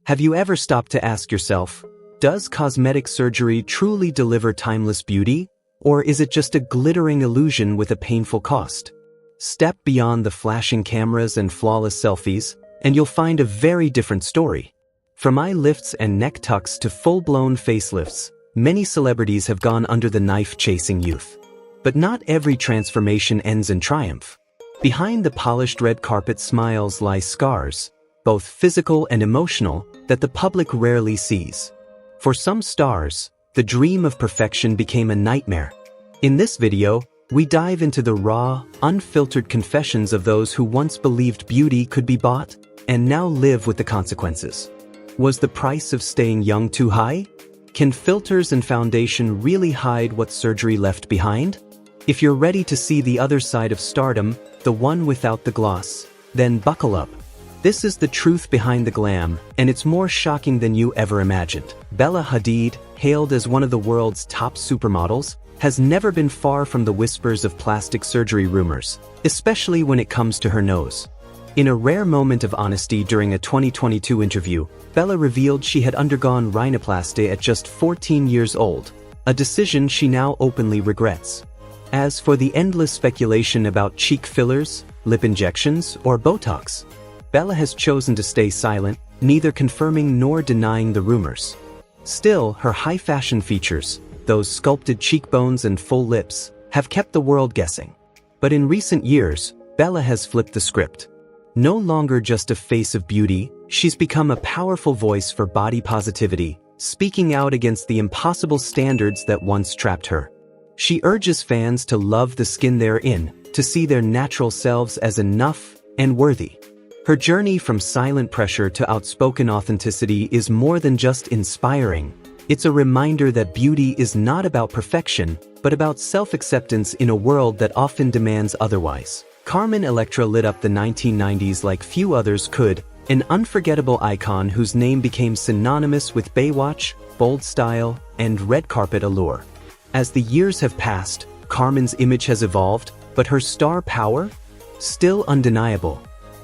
Have you ever stopped to ask yourself, does cosmetic surgery truly deliver timeless beauty, or is it just a glittering illusion with a painful cost? Step beyond the flashing cameras and flawless selfies, and you'll find a very different story. From eye lifts and neck tucks to full-blown facelifts, many celebrities have gone under the knife chasing youth. But not every transformation ends in triumph. Behind the polished red carpet smiles lie scars, both physical and emotional, that the public rarely sees. For some stars, the dream of perfection became a nightmare. In this video, we dive into the raw, unfiltered confessions of those who once believed beauty could be bought and now live with the consequences. Was the price of staying young too high? Can filters and foundation really hide what surgery left behind? If you're ready to see the other side of stardom, the one without the gloss, then buckle up. This is the truth behind the glam, and it's more shocking than you ever imagined. Bella Hadid, hailed as one of the world's top supermodels, has never been far from the whispers of plastic surgery rumors, especially when it comes to her nose. In a rare moment of honesty during a 2022 interview, Bella revealed she had undergone rhinoplasty at just 14 years old, a decision she now openly regrets. As for the endless speculation about cheek fillers, lip injections, or Botox, Bella has chosen to stay silent, neither confirming nor denying the rumors. Still, her high-fashion features, those sculpted cheekbones and full lips, have kept the world guessing. But in recent years, Bella has flipped the script. No longer just a face of beauty, she's become a powerful voice for body positivity, speaking out against the impossible standards that once trapped her. She urges fans to love the skin they're in, to see their natural selves as enough and worthy. Her journey from silent pressure to outspoken authenticity is more than just inspiring. It's a reminder that beauty is not about perfection, but about self-acceptance in a world that often demands otherwise. Carmen Electra lit up the 1990s like few others could, an unforgettable icon whose name became synonymous with Baywatch, bold style, and red carpet allure. As the years have passed, Carmen's image has evolved, but her star power? Still undeniable.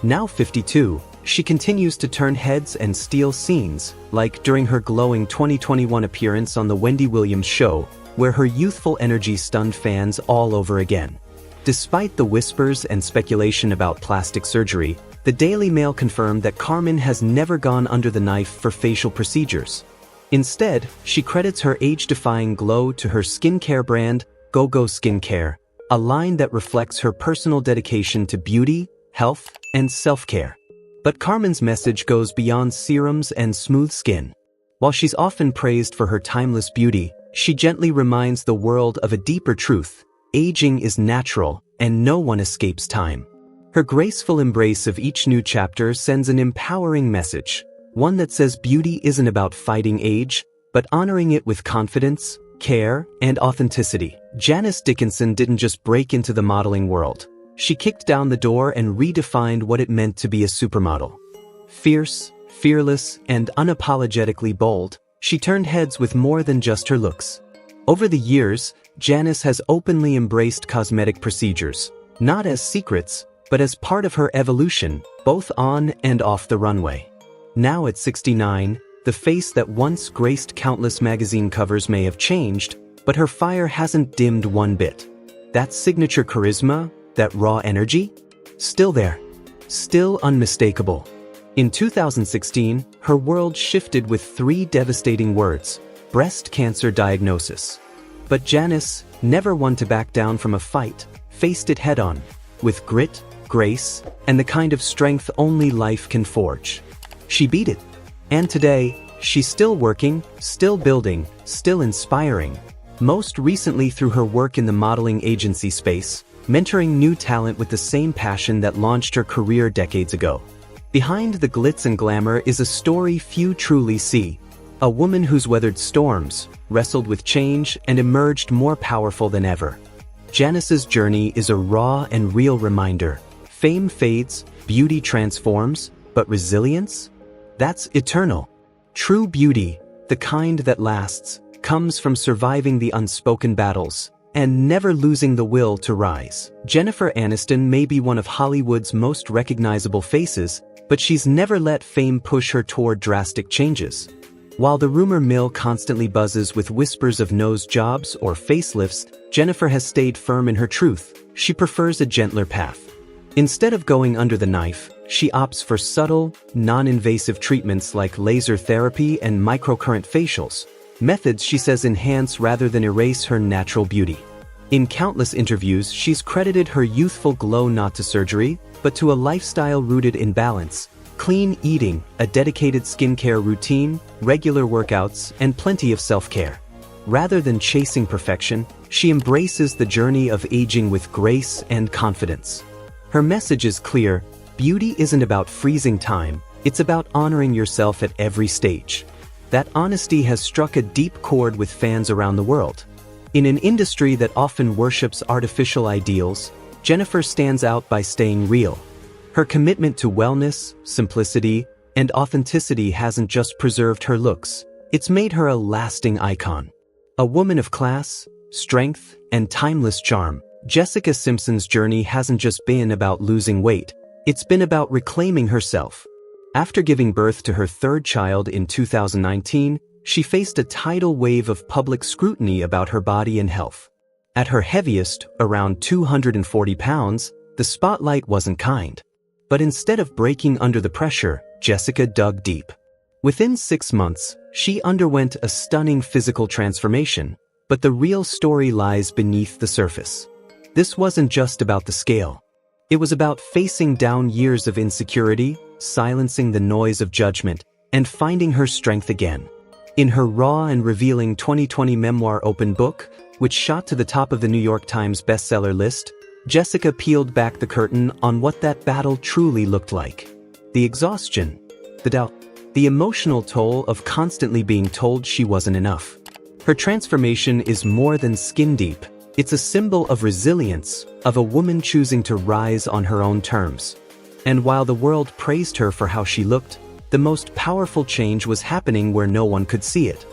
Now 52, she continues to turn heads and steal scenes, like during her glowing 2021 appearance on The Wendy Williams Show, where her youthful energy stunned fans all over again. Despite the whispers and speculation about plastic surgery, the Daily Mail confirmed that Carmen has never gone under the knife for facial procedures. Instead, she credits her age-defying glow to her skincare brand, GoGo Skincare, a line that reflects her personal dedication to beauty, health, and self-care. But Carmen's message goes beyond serums and smooth skin. While she's often praised for her timeless beauty, she gently reminds the world of a deeper truth: aging is natural, and no one escapes time. Her graceful embrace of each new chapter sends an empowering message, one that says beauty isn't about fighting age, but honoring it with confidence, care, and authenticity. Janice Dickinson didn't just break into the modeling world. She kicked down the door and redefined what it meant to be a supermodel. Fierce, fearless, and unapologetically bold, she turned heads with more than just her looks. Over the years, Janice has openly embraced cosmetic procedures, not as secrets, but as part of her evolution, both on and off the runway. Now at 69, the face that once graced countless magazine covers may have changed, but her fire hasn't dimmed one bit. That signature charisma, that raw energy? Still there. Still unmistakable. In 2016, her world shifted with 3 devastating words: breast cancer diagnosis. But Janice, never one to back down from a fight, faced it head-on, with grit, grace, and the kind of strength only life can forge. She beat it. And today, she's still working, still building, still inspiring. Most recently through her work in the modeling agency space, mentoring new talent with the same passion that launched her career decades ago. Behind the glitz and glamour is a story few truly see. A woman who's weathered storms, wrestled with change, and emerged more powerful than ever. Janice's journey is a raw and real reminder. Fame fades, beauty transforms, but resilience? That's eternal. True beauty, the kind that lasts, comes from surviving the unspoken battles and never losing the will to rise. Jennifer Aniston may be one of Hollywood's most recognizable faces, But she's never let fame push her toward drastic changes. While the rumor mill constantly buzzes with whispers of nose jobs or facelifts, Jennifer has stayed firm in her truth. She prefers a gentler path. Instead of going under the knife, she opts for subtle, non-invasive treatments like laser therapy and microcurrent facials, methods she says enhance rather than erase her natural beauty. In countless interviews, she's credited her youthful glow not to surgery, but to a lifestyle rooted in balance, clean eating, a dedicated skincare routine, regular workouts, and plenty of self-care. Rather than chasing perfection, she embraces the journey of aging with grace and confidence. Her message is clear: beauty isn't about freezing time, it's about honoring yourself at every stage. That honesty has struck a deep chord with fans around the world. In an industry that often worships artificial ideals, Jennifer stands out by staying real. Her commitment to wellness, simplicity, and authenticity hasn't just preserved her looks, it's made her a lasting icon. A woman of class, strength, and timeless charm, Jessica Simpson's journey hasn't just been about losing weight, it's been about reclaiming herself. After giving birth to her third child in 2019, she faced a tidal wave of public scrutiny about her body and health. At her heaviest, around 240 pounds, the spotlight wasn't kind. But instead of breaking under the pressure, Jessica dug deep. Within 6 months, she underwent a stunning physical transformation, but the real story lies beneath the surface. This wasn't just about the scale. It was about facing down years of insecurity, silencing the noise of judgment, and finding her strength again. In her raw and revealing 2020 memoir Open Book, which shot to the top of the New York Times bestseller list, Jessica peeled back the curtain on what that battle truly looked like. The exhaustion, the doubt, the emotional toll of constantly being told she wasn't enough. Her transformation is more than skin deep. It's a symbol of resilience, of a woman choosing to rise on her own terms. And while the world praised her for how she looked, the most powerful change was happening where no one could see it.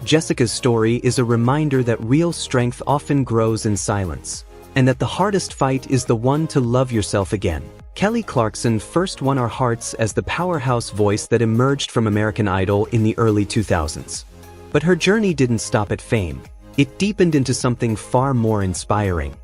Jessica's story is a reminder that real strength often grows in silence, and that the hardest fight is the one to love yourself again. Kelly Clarkson first won our hearts as the powerhouse voice that emerged from American Idol in the early 2000s. But her journey didn't stop at fame. It deepened into something far more inspiring.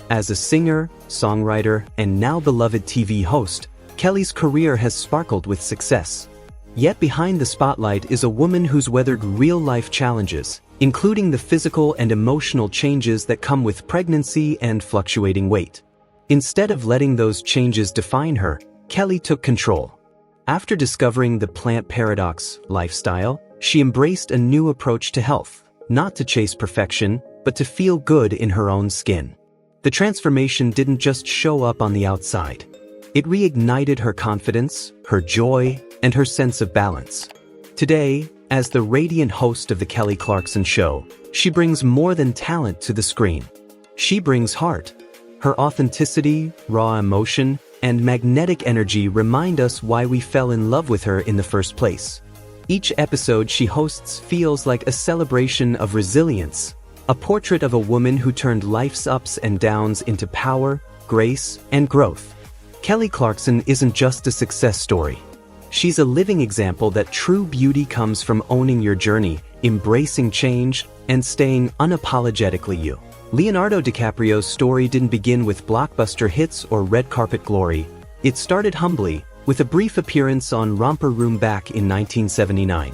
As a singer, songwriter, and now beloved TV host, Kelly's career has sparkled with success. Yet behind the spotlight is a woman who's weathered real-life challenges, including the physical and emotional changes that come with pregnancy and fluctuating weight. Instead of letting those changes define her, Kelly took control. After discovering the plant paradox lifestyle, she embraced a new approach to health. Not to chase perfection, but to feel good in her own skin. The transformation didn't just show up on the outside. It reignited her confidence, her joy, and her sense of balance. Today, as the radiant host of The Kelly Clarkson Show, she brings more than talent to the screen. She brings heart. Her authenticity, raw emotion, and magnetic energy remind us why we fell in love with her in the first place. Each episode she hosts feels like a celebration of resilience, a portrait of a woman who turned life's ups and downs into power, grace, and growth. Kelly Clarkson isn't just a success story. She's a living example that true beauty comes from owning your journey, embracing change, and staying unapologetically you. Leonardo DiCaprio's story didn't begin with blockbuster hits or red carpet glory. It started humbly, with a brief appearance on Romper Room back in 1979.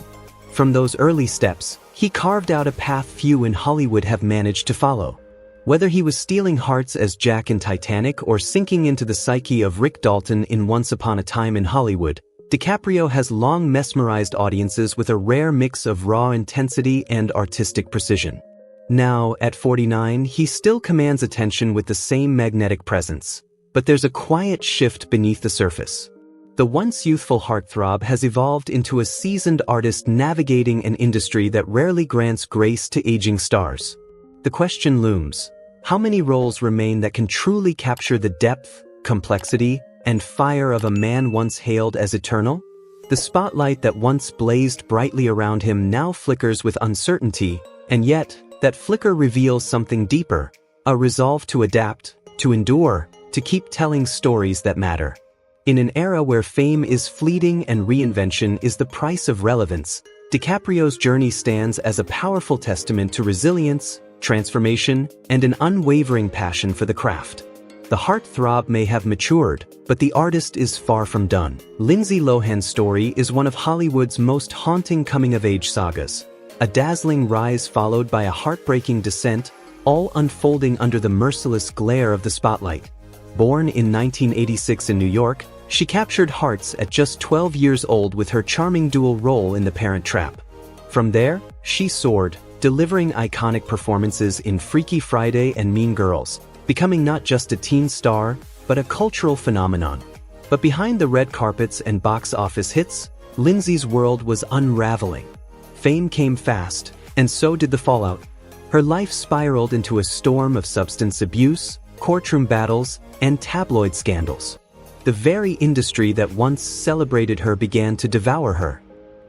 From those early steps, he carved out a path few in Hollywood have managed to follow. Whether he was stealing hearts as Jack in Titanic or sinking into the psyche of Rick Dalton in Once Upon a Time in Hollywood, DiCaprio has long mesmerized audiences with a rare mix of raw intensity and artistic precision. Now, at 49, he still commands attention with the same magnetic presence. But there's a quiet shift beneath the surface. The once youthful heartthrob has evolved into a seasoned artist navigating an industry that rarely grants grace to aging stars. The question looms: how many roles remain that can truly capture the depth, complexity, and fire of a man once hailed as eternal? The spotlight that once blazed brightly around him now flickers with uncertainty, and yet, that flicker reveals something deeper, a resolve to adapt, to endure, to keep telling stories that matter. In an era where fame is fleeting and reinvention is the price of relevance, DiCaprio's journey stands as a powerful testament to resilience, transformation, and an unwavering passion for the craft. The heartthrob may have matured, but the artist is far from done. Lindsay Lohan's story is one of Hollywood's most haunting coming-of-age sagas. A dazzling rise followed by a heartbreaking descent, all unfolding under the merciless glare of the spotlight. Born in 1986 in New York, she captured hearts at just 12 years old with her charming dual role in The Parent Trap. From there, she soared, delivering iconic performances in Freaky Friday and Mean Girls, becoming not just a teen star, but a cultural phenomenon. But behind the red carpets and box office hits, Lindsay's world was unraveling. Fame came fast, and so did the fallout. Her life spiraled into a storm of substance abuse, courtroom battles, and tabloid scandals. The very industry that once celebrated her began to devour her.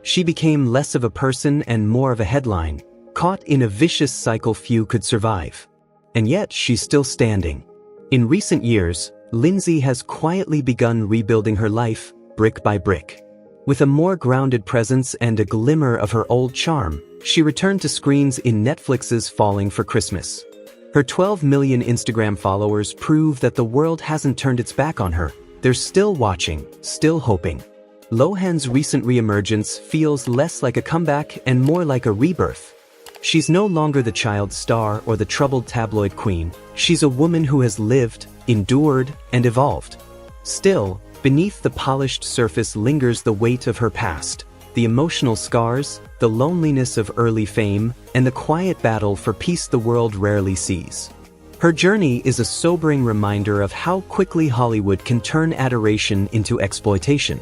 She became less of a person and more of a headline, caught in a vicious cycle few could survive. And yet she's still standing. In recent years, Lindsay has quietly begun rebuilding her life, brick by brick. With a more grounded presence and a glimmer of her old charm, she returned to screens in Netflix's Falling for Christmas. Her 12 million Instagram followers prove that the world hasn't turned its back on her. They're still watching, still hoping. Lohan's recent reemergence feels less like a comeback and more like a rebirth. She's no longer the child star or the troubled tabloid queen. She's a woman who has lived, endured, and evolved. Still, beneath the polished surface lingers the weight of her past, the emotional scars, the loneliness of early fame, and the quiet battle for peace the world rarely sees. Her journey is a sobering reminder of how quickly Hollywood can turn adoration into exploitation.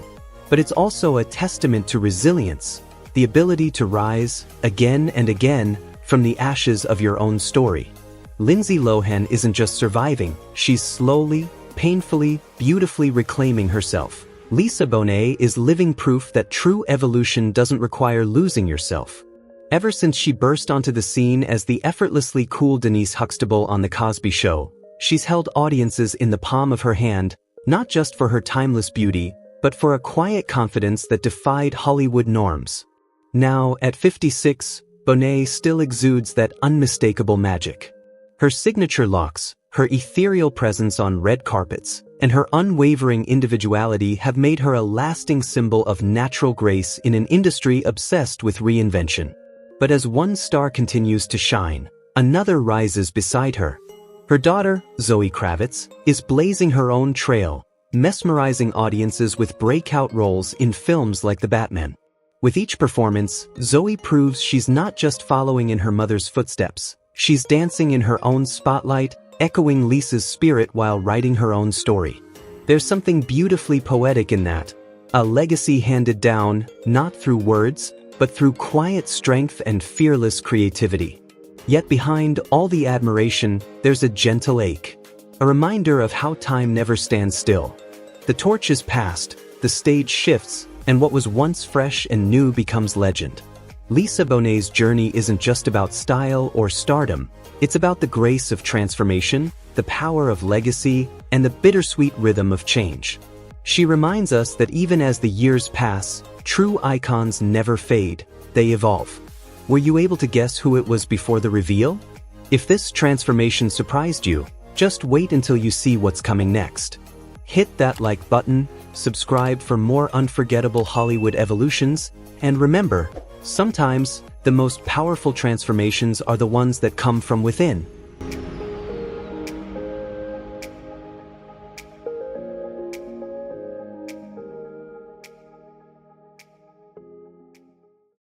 But it's also a testament to resilience, the ability to rise, again and again, from the ashes of your own story. Lindsay Lohan isn't just surviving, she's slowly, painfully, beautifully reclaiming herself. Lisa Bonet is living proof that true evolution doesn't require losing yourself. Ever since she burst onto the scene as the effortlessly cool Denise Huxtable on The Cosby Show, she's held audiences in the palm of her hand, not just for her timeless beauty, but for a quiet confidence that defied Hollywood norms. Now, at 56, Bonet still exudes that unmistakable magic. Her signature locks, her ethereal presence on red carpets, and her unwavering individuality have made her a lasting symbol of natural grace in an industry obsessed with reinvention. But as one star continues to shine, another rises beside her. Her daughter, Zoe Kravitz, is blazing her own trail, mesmerizing audiences with breakout roles in films like The Batman. With each performance, Zoe proves she's not just following in her mother's footsteps, she's dancing in her own spotlight, echoing Lisa's spirit while writing her own story. There's something beautifully poetic in that, a legacy handed down, not through words, but through quiet strength and fearless creativity. Yet behind all the admiration, there's a gentle ache, a reminder of how time never stands still. The torch is passed, the stage shifts, and what was once fresh and new becomes legend. Lisa Bonet's journey isn't just about style or stardom, it's about the grace of transformation, the power of legacy, and the bittersweet rhythm of change. She reminds us that even as the years pass, true icons never fade, they evolve. Were you able to guess who it was before the reveal? If this transformation surprised you, just wait until you see what's coming next. Hit that like button, subscribe for more unforgettable Hollywood evolutions, and remember, sometimes, the most powerful transformations are the ones that come from within.